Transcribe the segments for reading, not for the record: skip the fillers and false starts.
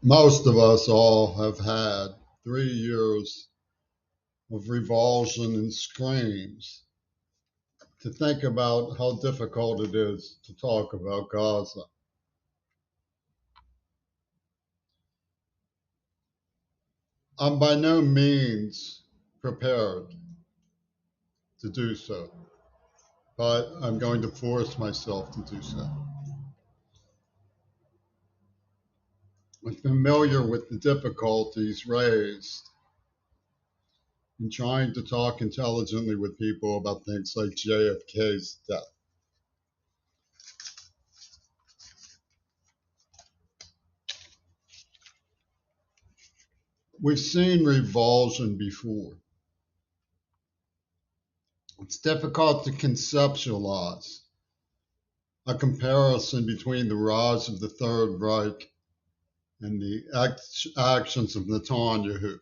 Most of us all have had 3 years of revulsion and screams to think about how difficult it is to talk about Gaza. I'm by no means prepared to do so, but I'm going to force myself to do so. I'm familiar with the difficulties raised in trying to talk intelligently with people about things like JFK's death. We've seen revulsion before. It's difficult to conceptualize a comparison between the rise of the Third Reich and the actions of Netanyahu.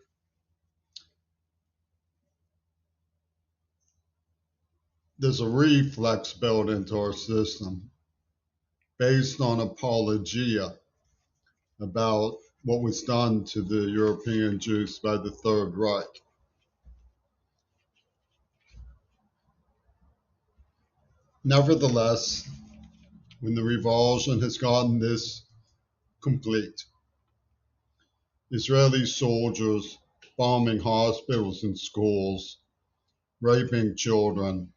There's a reflex built into our system based on apologia about what was done to the European Jews by the Third Reich. Nevertheless, when the revulsion has gotten this complete, Israeli soldiers bombing hospitals and schools, raping children,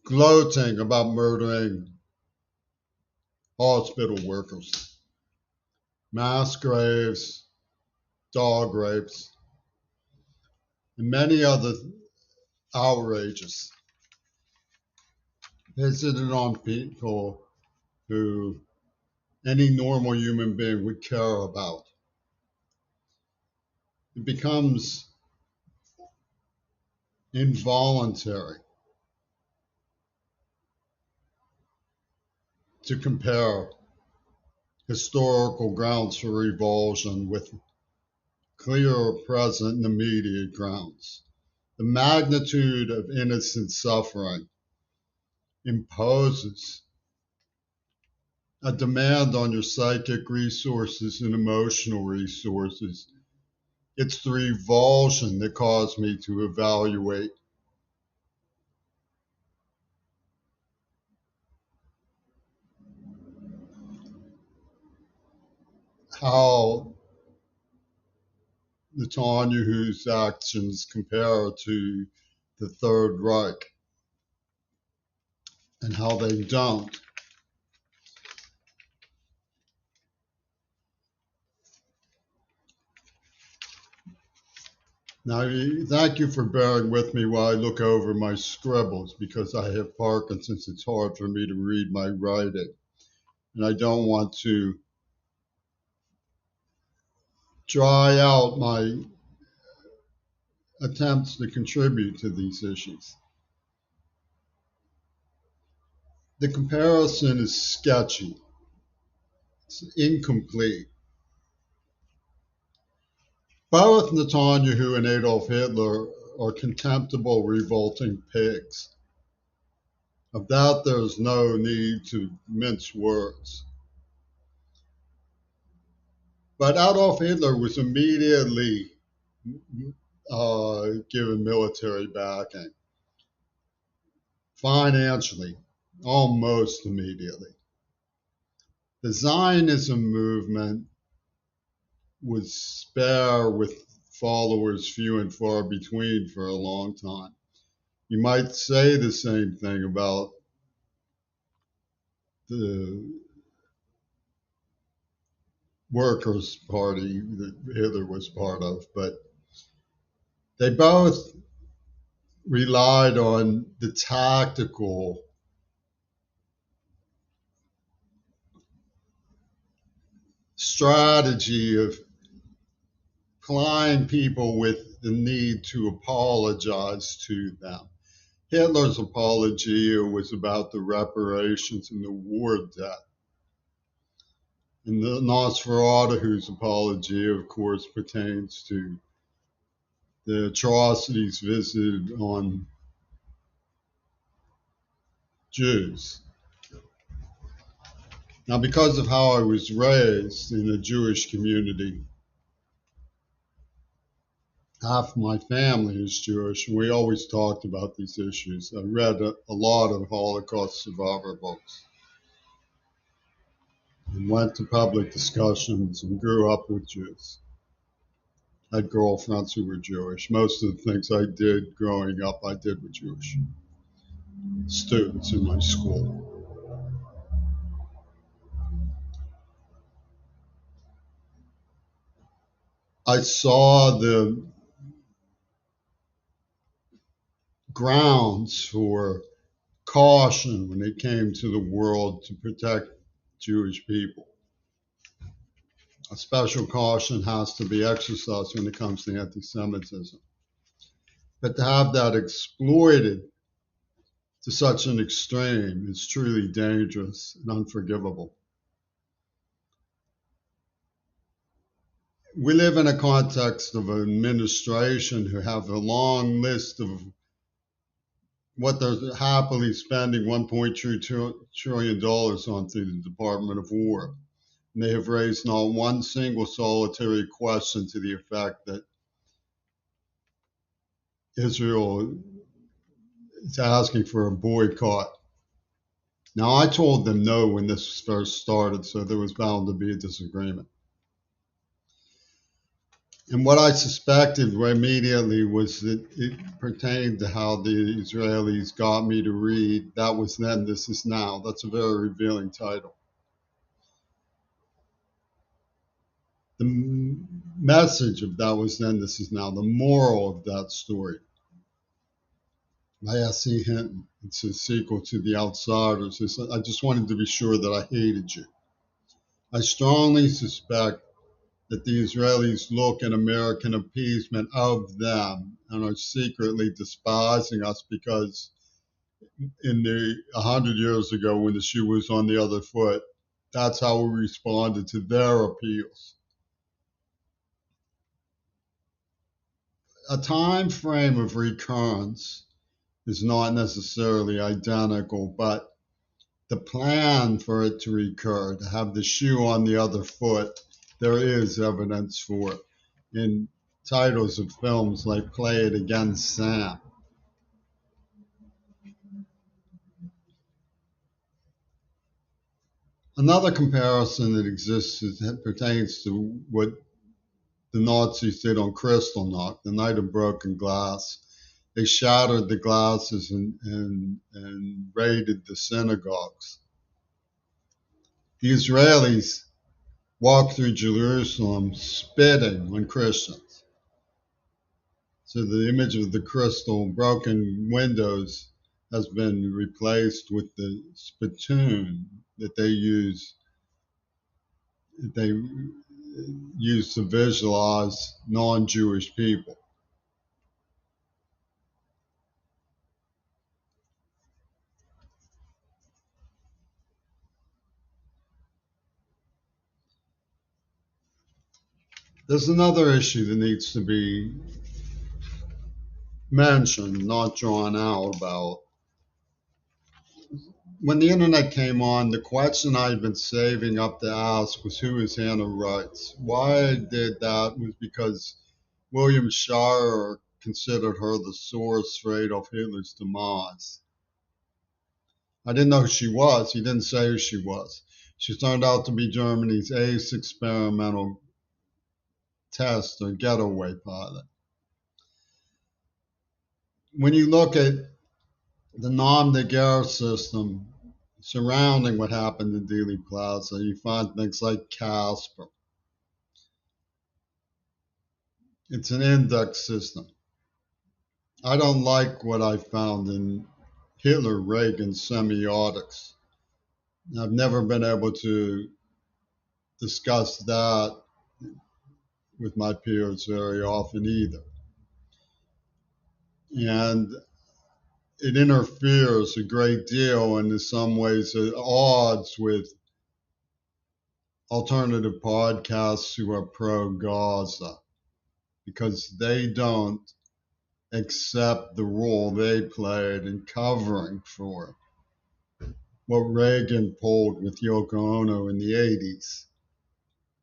gloating about murdering hospital workers, mass graves, dog rapes, and many other outrages visited on people who any normal human being would care about. It becomes involuntary to compare historical grounds for revulsion with clear, present, and immediate grounds. The magnitude of innocent suffering imposes a demand on your psychic resources and emotional resources. It's the revulsion that caused me to evaluate how Netanyahu's actions compare to the Third Reich and how they don't. Now, thank you for bearing with me while I look over my scribbles because I have Parkinson's. It's hard for me to read my writing, and I don't want to dry out my attempts to contribute to these issues. The comparison is sketchy, it's incomplete. Both Netanyahu and Adolf Hitler are contemptible, revolting pigs. Of that, there's no need to mince words. But Adolf Hitler was immediately given military backing, financially, almost immediately. The Zionism movement was spare with followers few and far between for a long time. You might say the same thing about the Workers' Party that Hitler was part of, but they both relied on the tactical strategy of plying people with the need to apologize to them. Hitler's apologia was about the reparations and the war debt. And the Nosferatu's apologia, of course, pertains to the atrocities visited on Jews. Now, because of how I was raised in a Jewish community, half my family is Jewish, and we always talked about these issues. I read a lot of Holocaust survivor books and went to public discussions and grew up with Jews. I had girlfriends who were Jewish. Most of the things I did growing up, I did with Jewish students in my school. I saw the grounds for caution when it came to the world to protect Jewish people. A special caution has to be exercised when it comes to anti Semitism. But to have that exploited to such an extreme is truly dangerous and unforgivable. We live in a context of an administration who have a long list of what they're happily spending $1.2 trillion on through the Department of War. And they have raised not one single solitary question to the effect that Israel is asking for a boycott. Now, I told them no when this first started, so there was bound to be a disagreement. And what I suspected immediately was that it pertained to how the Israelis got me to read That Was Then, This Is Now. That's a very revealing title. The message of That Was Then, This Is Now, the moral of that story, by S.E. Hinton. It's a sequel to The Outsiders. I just wanted to be sure that I hated you. I strongly suspect that the Israelis look at American appeasement of them and are secretly despising us because in the 100 years ago when the shoe was on the other foot, that's how we responded to their appeals. A time frame of recurrence is not necessarily identical, but the plan for it to recur, to have the shoe on the other foot, there is evidence for it in titles of films like Play It Again, Sam. Another comparison that exists that pertains to what the Nazis did on Kristallnacht, the night of broken glass. They shattered the glasses and raided the synagogues. The Israelis walked through Jerusalem spitting on Christians. So the image of the crystal broken windows has been replaced with the spittoon that they use to visualize non-Jewish people. There's another issue that needs to be mentioned, not drawn out about. When the internet came on, the question I'd been saving up to ask was who is Hannah Rice? Why I did that was because William Shirer considered her the source for Adolf Hitler's demise. I didn't know who she was. He didn't say who she was. She turned out to be Germany's ace experimental test or getaway pilot. When you look at the nom de guerre system surrounding what happened in Dealey Plaza, you find things like Casper. It's an index system. I don't like what I found in Hitler-Reagan semiotics. I've never been able to discuss that with my peers very often either. And it interferes a great deal and in some ways at odds with alternative podcasts who are pro-Gaza because they don't accept the role they played in covering for what Reagan pulled with Yoko Ono in the 80s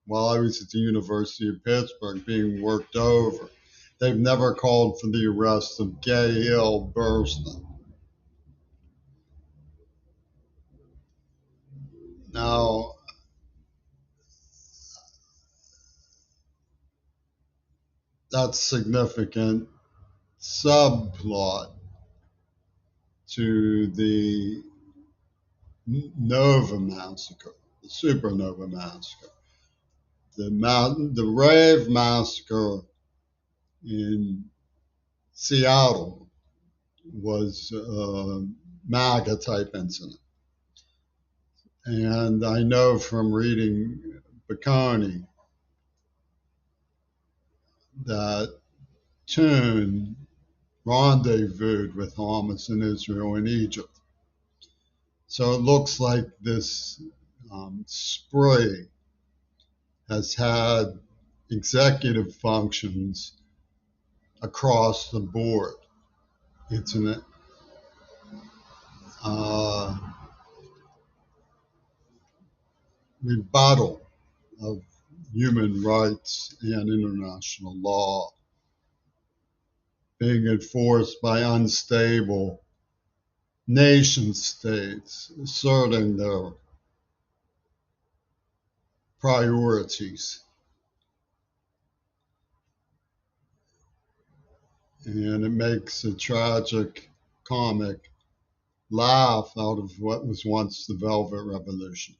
while I was at the University of Pittsburgh being worked over. They've never called for the arrest of Gail Burston. Now, that's significant subplot to the Nova massacre, the Supernova massacre. The rave massacre in Seattle was a MAGA type incident. And I know from reading Bocconi that Toon rendezvoused with Hamas in Israel and Egypt. So it looks like this spree has had executive functions across the board. It's an rebuttal of human rights and international law being enforced by unstable nation states asserting their priorities. And it makes a tragic comic laugh out of what was once the Velvet Revolution.